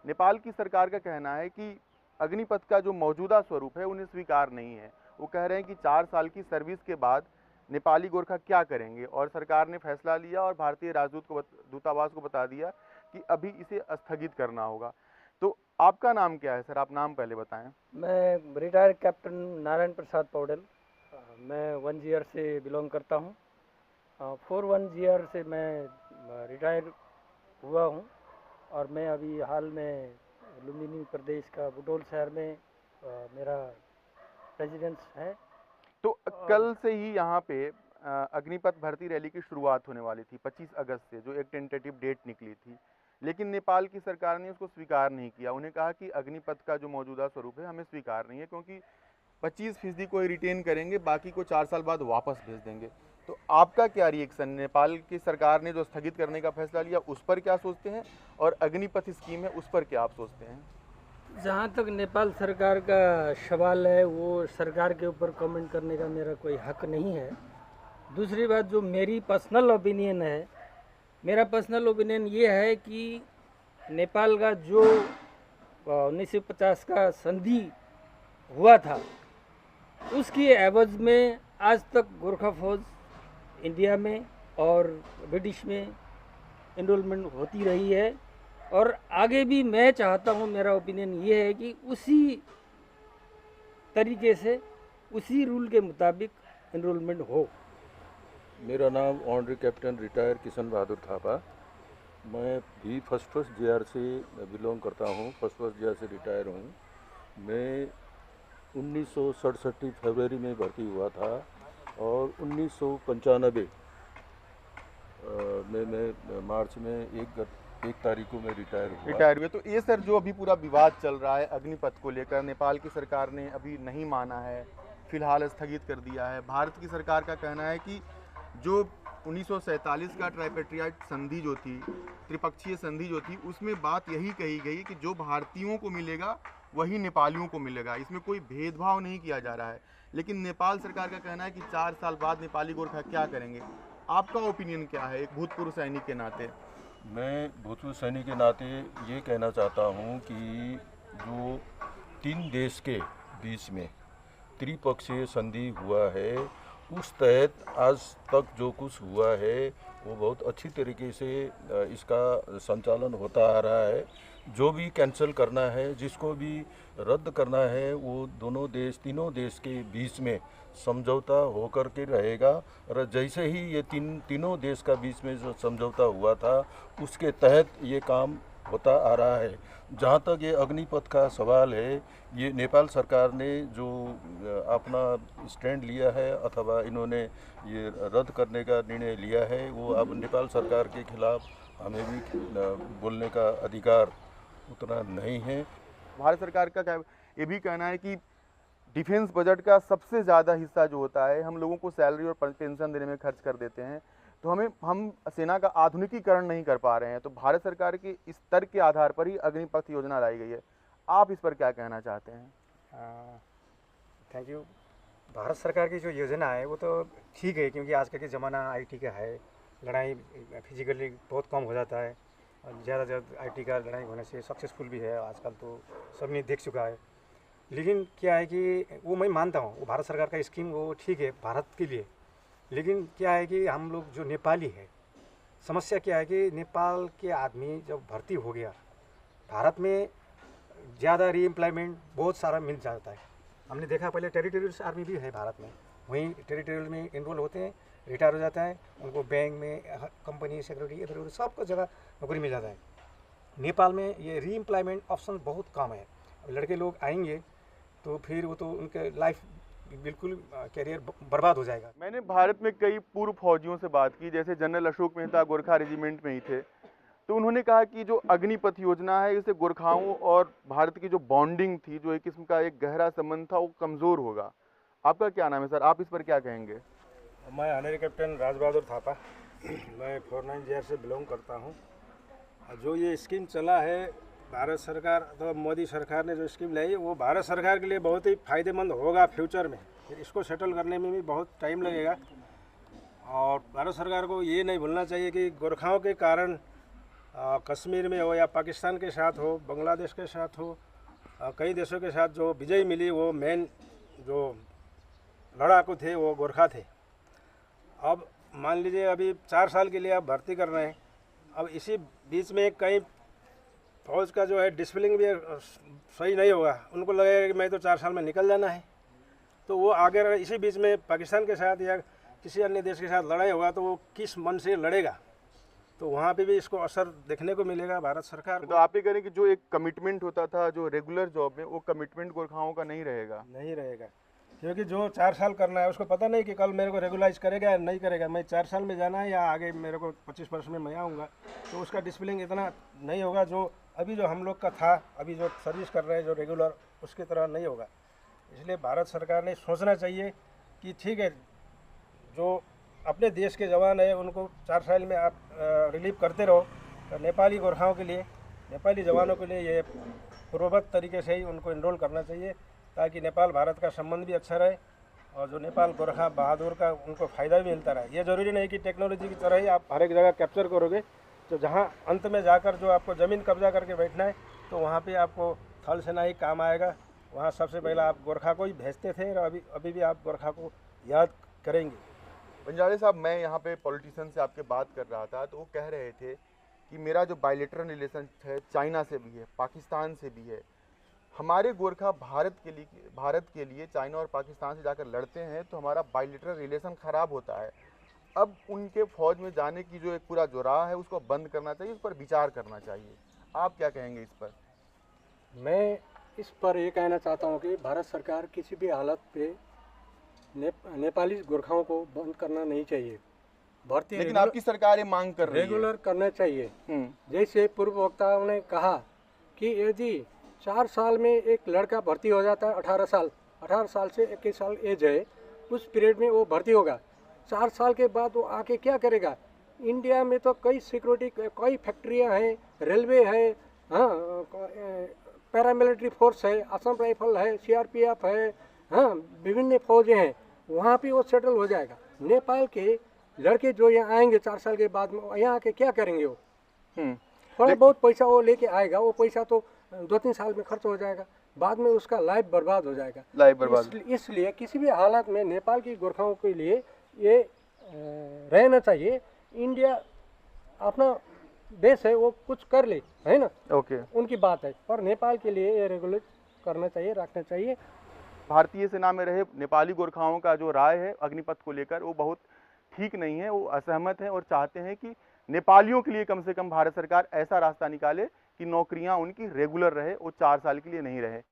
नेपाल की सरकार का कहना है कि अग्निपथ का जो मौजूदा स्वरूप है उन्हें स्वीकार नहीं है। वो कह रहे हैं कि 4 साल की सर्विस के बाद नेपाली गोरखा क्या करेंगे, और सरकार ने फैसला लिया और भारतीय दूतावास को बता दिया कि अभी इसे स्थगित करना होगा। तो आपका नाम क्या है सर? आप नाम पहले बताएं। मैं रिटायर्ड कैप्टन नारायण प्रसाद पौडेल। मैं 1 GR से बिलोंग करता हूँ। 4 1 GR से मैं रिटायर हुआ हूँ और मैं अभी हाल में लुम्बिनी प्रदेश का बुटोल शहर में मेरा रेजिडेंस है। तो और कल से ही यहाँ पे अग्निपथ भर्ती रैली की शुरुआत होने वाली थी 25 अगस्त से, जो एक टेंटेटिव डेट निकली थी, लेकिन नेपाल की सरकार ने उसको स्वीकार नहीं किया। उन्हें कहा कि अग्निपथ का जो मौजूदा स्वरूप है हमें स्वीकार नहीं है, क्योंकि 25% को ही रिटेन करेंगे, बाकी को 4 साल बाद वापस भेज देंगे। तो आपका क्या रिएक्शन, नेपाल की सरकार ने जो स्थगित करने का फैसला लिया उस पर क्या सोचते हैं, और अग्निपथ स्कीम है उस पर क्या आप सोचते हैं? जहाँ तक नेपाल सरकार का सवाल है, वो सरकार के ऊपर कमेंट करने का मेरा कोई हक नहीं है। दूसरी बात, जो मेरी पर्सनल ओपिनियन है, मेरा पर्सनल ओपिनियन ये है कि नेपाल का जो 1950 का संधि हुआ था, उसकी एवज में आज तक गोरखा फौज इंडिया में और ब्रिटिश में इनरोलमेंट होती रही है, और आगे भी मैं चाहता हूँ, मेरा ओपिनियन ये है कि उसी तरीके से, उसी रूल के मुताबिक इनरोलमेंट हो। मेरा नाम honorary captain retire Kishan Bahadur Thapa. मैं भी फर्स्ट GR से बिलोंग करता हूँ, फर्स्ट GR से रिटायर हूँ। मैं 1967 फरवरी में भर्ती हुआ था और 1995 मैं मार्च में एक तारीख को मैं रिटायर हुए। तो ये सर, जो अभी पूरा विवाद चल रहा है अग्निपथ को लेकर, नेपाल की सरकार ने अभी नहीं माना है, फिलहाल स्थगित कर दिया है। भारत की सरकार का कहना है कि जो 1947 का ट्राइपेट्रियाट संधि जो थी, त्रिपक्षीय संधि जो थी, उसमें बात यही कही गई कि जो भारतीयों को मिलेगा वही नेपालियों को मिलेगा, इसमें कोई भेदभाव नहीं किया जा रहा है। लेकिन नेपाल सरकार का कहना है कि 4 साल बाद नेपाली गोरखा क्या करेंगे। आपका ओपिनियन क्या है एक भूतपूर्व सैनिक के नाते? मैं भूतपूर्व सैनिक के नाते ये कहना चाहता हूँ कि जो 3 देश के बीच में त्रिपक्षीय संधि हुआ है, उस तहत आज तक जो कुछ हुआ है वो बहुत अच्छी तरीके से इसका संचालन होता आ रहा है। जो भी कैंसिल करना है, जिसको भी रद्द करना है, वो तीनों देश के बीच में समझौता होकर के रहेगा। और जैसे ही ये तीनों देश का बीच में जो समझौता हुआ था, उसके तहत ये काम होता आ रहा है। जहाँ तक ये अग्निपथ का सवाल है, ये नेपाल सरकार ने जो अपना स्टैंड लिया है अथवा इन्होंने ये रद्द करने का निर्णय लिया है, वो अब नेपाल सरकार के खिलाफ हमें भी बोलने का अधिकार उतना नहीं है। भारत सरकार का ये भी कहना है कि डिफेंस बजट का सबसे ज़्यादा हिस्सा जो होता है हम लोगों को सैलरी और पेंशन देने में खर्च कर देते हैं, तो हम सेना का आधुनिकीकरण नहीं कर पा रहे हैं। तो भारत सरकार के इस तर्क के आधार पर ही अग्निपथ योजना लाई गई है। आप इस पर क्या कहना चाहते हैं? Thank you. भारत सरकार की जो योजना है वो तो ठीक है, क्योंकि आजकल के ज़माना IT का है। लड़ाई फिजिकली बहुत कम हो जाता है और ज़्यादा IT का लड़ाई होने से सक्सेसफुल भी है आजकल, तो सबने देख चुका है। लेकिन क्या है कि वो मैं मानता हूँ, वो भारत सरकार का स्कीम वो ठीक है भारत के लिए। लेकिन क्या है कि हम लोग जो नेपाली है, समस्या क्या है कि नेपाल के आदमी जब भर्ती हो गया, भारत में ज़्यादा रीएम्प्लॉयमेंट बहुत सारा मिल जाता है। हमने देखा पहले टेरिटोरियल आर्मी भी है भारत में, वहीं टेरिटोरियल में इनरोल होते हैं, रिटायर हो जाता है, उनको बैंक में, कंपनी, सिक्योरिटी, इधर उधर सबको जगह नौकरी मिल जाता है। नेपाल में ये रीएम्प्लॉयमेंट ऑप्शन बहुत कम है। लड़के लोग आएंगे तो फिर वो तो उनके लाइफ बिल्कुल कैरियर बर्बाद हो जाएगा। मैंने भारत में कई पूर्व फौजियों से बात की, जैसे जनरल अशोक मेहता गोरखा रेजिमेंट में ही थे, तो उन्होंने कहा कि जो अग्निपथ योजना है इससे गोरखाओं और भारत की जो बॉन्डिंग थी, जो एक किस्म का एक गहरा संबंध था, वो कमज़ोर होगा। आपका क्या नाम है सर? आप इस पर क्या कहेंगे? मैं ऑनरी कैप्टन राज बहादुर थापा, मैं 49 GR से बिलोंग करता हूँ। जो ये स्कीम चला है भारत सरकार तो मोदी सरकार ने जो स्कीम लाई है, वो भारत सरकार के लिए बहुत ही फ़ायदेमंद होगा फ्यूचर में। फिर इसको सेटल करने में भी बहुत टाइम लगेगा, और भारत सरकार को ये नहीं भूलना चाहिए कि गोरखाओं के कारण कश्मीर में हो या पाकिस्तान के साथ हो, बांग्लादेश के साथ हो, कई देशों के साथ जो विजय मिली वो मेन जो लड़ाकू थे वो गोरखा थे। अब मान लीजिए अभी 4 साल के लिए आप भर्ती कर रहे हैं, अब इसी बीच में कहीं फौज का जो है डिसिप्लिन भी सही नहीं होगा, उनको लगेगा कि मैं तो 4 साल में निकल जाना है, तो वो आगे इसी बीच में पाकिस्तान के साथ या किसी अन्य देश के साथ लड़ाई होगा तो वो किस मन से लड़ेगा, तो वहाँ पे भी इसको असर देखने को मिलेगा भारत सरकार तो को। आप ये करें कि जो एक कमिटमेंट होता था जो रेगुलर जॉब में, वो कमिटमेंट गोरखाओं का नहीं रहेगा। नहीं रहेगा, क्योंकि जो 4 साल करना है उसको पता नहीं कि कल मेरे को रेगुलाइज करेगा या नहीं करेगा, मैं 4 साल में जाना है या आगे मेरे को 25 वर्ष में मैं आऊँगा, तो उसका डिसिप्लिन इतना नहीं होगा जो अभी जो हम लोग का था, अभी जो सर्विस कर रहे हैं जो रेगुलर, उसकी तरह नहीं होगा। इसलिए भारत सरकार ने सोचना चाहिए कि ठीक है, जो अपने देश के जवान हैं उनको 4 साल में आप रिलीव करते रहो, तो नेपाली गोरखाओं के लिए, नेपाली जवानों के लिए ये पूर्ववत तरीके से ही उनको इनरोल करना चाहिए, ताकि नेपाल भारत का संबंध भी अच्छा रहे और जो नेपाल गोरखा बहादुर का उनको फ़ायदा भी मिलता रहे। ये ज़रूरी नहीं कि टेक्नोलॉजी की तरह ही आप हर एक जगह कैप्चर करोगे, तो जहाँ अंत में जाकर जो आपको ज़मीन कब्जा करके बैठना है तो वहाँ पे आपको थल सेना ही काम आएगा। वहाँ सबसे पहला आप गोरखा को ही भेजते थे और अभी भी आप गोरखा को याद करेंगे। बंजारे साहब, मैं यहाँ पे पॉलिटिशियन से आपके बात कर रहा था तो वो कह रहे थे कि मेरा जो बायलेटरल रिलेशन है चाइना से भी है, पाकिस्तान से भी है। हमारे गोरखा भारत के लिए चाइना और पाकिस्तान से जाकर लड़ते हैं तो हमारा बायलेटरल रिलेशन ख़राब होता है। अब उनके फौज में जाने की जो एक पूरा जो राह है उसको बंद करना चाहिए, उस पर विचार करना चाहिए। आप क्या कहेंगे इस पर? मैं इस पर ये कहना चाहता हूँ कि भारत सरकार किसी भी हालत पे नेपाली गोरखाओं को बंद करना नहीं चाहिए। भर्ती लेकिन आपकी सरकार ये मांग कर रही है। रेगुलर करना चाहिए। जैसे पूर्व वक्ताओं ने कहा कि यदि 4 साल में एक लड़का भर्ती हो जाता है, 18 साल से 21 साल एज है, उस पीरियड में वो भर्ती होगा। 4 साल के बाद वो आके क्या करेगा? इंडिया में तो कई सिक्योरिटी, कई फैक्ट्रियां हैं, रेलवे है, हाँ, पैरामिलिट्री फोर्स है, असम राइफल है, CRPF है, हाँ, विभिन्न फौजें हैं, वहाँ पे वो सेटल हो जाएगा। नेपाल के लड़के जो यहाँ आएंगे 4 साल के बाद में, यहाँ आके क्या करेंगे? वो थोड़ा बहुत पैसा वो लेके आएगा, वो पैसा तो 2-3 साल में खर्च हो जाएगा, बाद में उसका लाइफ बर्बाद हो जाएगा। लाइफ बर्बाद। इसलिए किसी भी हालत में नेपाल की गोरखाओं के लिए ये रहना चाहिए। इंडिया अपना देश है, वो कुछ कर ले, है ना, ओके, उनकी बात है, पर नेपाल के लिए ये रेगुलेट करना चाहिए, रखना चाहिए। भारतीय सेना में रहे नेपाली गोरखाओं का जो राय है अग्निपथ को लेकर वो बहुत ठीक नहीं है। वो असहमत हैं और चाहते हैं कि नेपालियों के लिए कम से कम भारत सरकार ऐसा रास्ता निकाले कि नौकरियां उनकी रेगुलर रहे, वो 4 साल के लिए नहीं रहे।